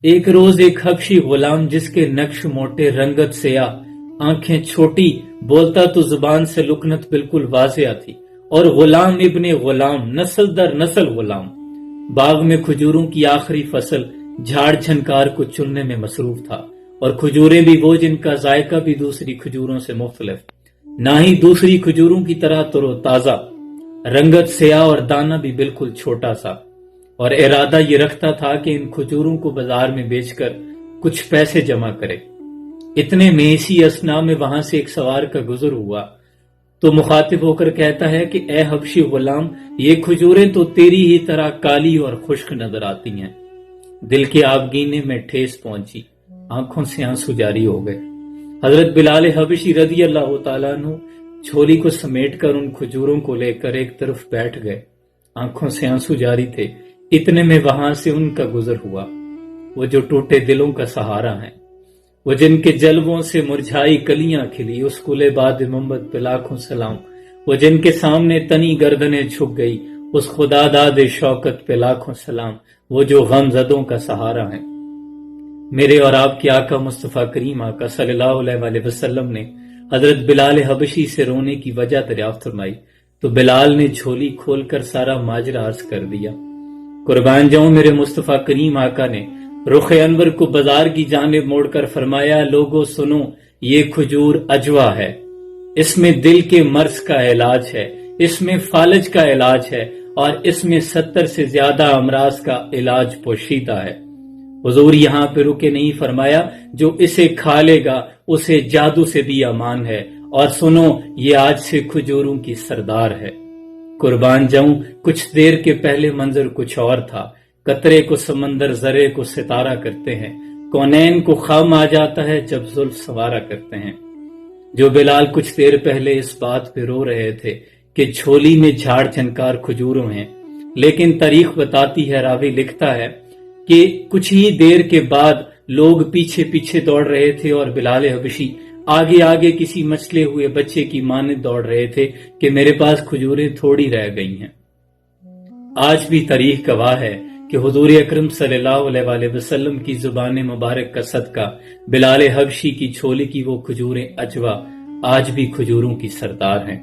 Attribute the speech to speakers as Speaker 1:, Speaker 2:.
Speaker 1: ایک روز ایک حبشی غلام جس کے نقش موٹے رنگت سیاہ آنکھیں چھوٹی بولتا تو زبان سے لکنت بالکل واضح تھی اور غلام ابن غلام نسل در نسل غلام باغ میں کھجوروں کی آخری فصل جھاڑ جھنکار کو چننے میں مصروف تھا اور کھجوریں بھی وہ جن کا ذائقہ بھی دوسری کھجوروں سے مختلف نہ ہی دوسری کھجوروں کی طرح تر و تازہ رنگت سیاہ اور دانہ بھی بالکل چھوٹا سا اور ارادہ یہ رکھتا تھا کہ ان کھجوروں کو بازار میں بیچ کر کچھ پیسے جمع کرے۔ اتنے میں اسی اثنا میں وہاں سے ایک سوار کا گزر ہوا تو مخاطب ہو کر کہتا ہے کہ اے حبشی غلام، یہ کھجوریں تو تیری ہی طرح کالی اور خشک نظر آتی ہیں۔ دل کے آبگینے میں ٹھیس پہنچی، آنکھوں سے آنسو جاری ہو گئے۔ حضرت بلال حبشی رضی اللہ تعالیٰ عنہ جھولی کو سمیٹ کر ان کھجوروں کو لے کر ایک طرف بیٹھ گئے، آنکھوں سے آنسو جاری تھے۔ اتنے میں وہاں سے ان کا گزر ہوا، وہ جو ٹوٹے دلوں کا سہارا ہیں، وہ جن کے جلووں سے مرجھائی کلیاں کھلی، اس کلے باد محمد پہ لاکھوں سلام، وہ جن کے سامنے تنی گردنیں جھک گئی، اس خدا داد شوکت پہ لاکھوں سلام، وہ جو غم زدوں کا سہارا ہیں۔ میرے اور آپ کے آقا مصطفیٰ کریم آقا صلی اللہ علیہ وآلہ وسلم نے حضرت بلال حبشی سے رونے کی وجہ دریافت فرمائی تو بلال نے جھولی کھول کر سارا ماجرا عرض کر دیا۔ قربان جاؤں میرے مصطفیٰ کریم آقا نے رخ انور کو بازار کی جانب موڑ کر فرمایا، لوگو سنو، یہ کھجور اجوا ہے، اس میں دل کے مرض کا علاج ہے، اس میں فالج کا علاج ہے اور اس میں 70 سے زیادہ امراض کا علاج پوشیدہ ہے۔ حضور یہاں پہ رکے نہیں، فرمایا جو اسے کھا لے گا اسے جادو سے بھی امان ہے، اور سنو یہ آج سے کھجوروں کی سردار ہے۔ قربان جاؤں کچھ دیر کے پہلے منظر کچھ اور تھا، قطرے کو سمندر، ذرے کو ستارہ کرتے ہیں، کونین کو خام آ جاتا ہے جب زلف سوارا کرتے ہیں۔ جو بلال کچھ دیر پہلے اس بات پہ رو رہے تھے کہ جھولی میں جھاڑ جھنکار کھجوروں ہیں، لیکن تاریخ بتاتی ہے، راوی لکھتا ہے کہ کچھ ہی دیر کے بعد لوگ پیچھے پیچھے دوڑ رہے تھے اور بلال حبشی آگے آگے کسی مچلے ہوئے بچے کی مانند دوڑ رہے تھے کہ میرے پاس کھجوریں تھوڑی رہ گئی ہیں۔ آج بھی تاریخ گواہ ہے کہ حضور اکرم صلی اللہ علیہ وآلہ وسلم کی زبان مبارک کا صدقہ بلال حبشی کی جھولی کی وہ کھجوریں اجوا آج بھی کھجوروں کی سردار ہیں۔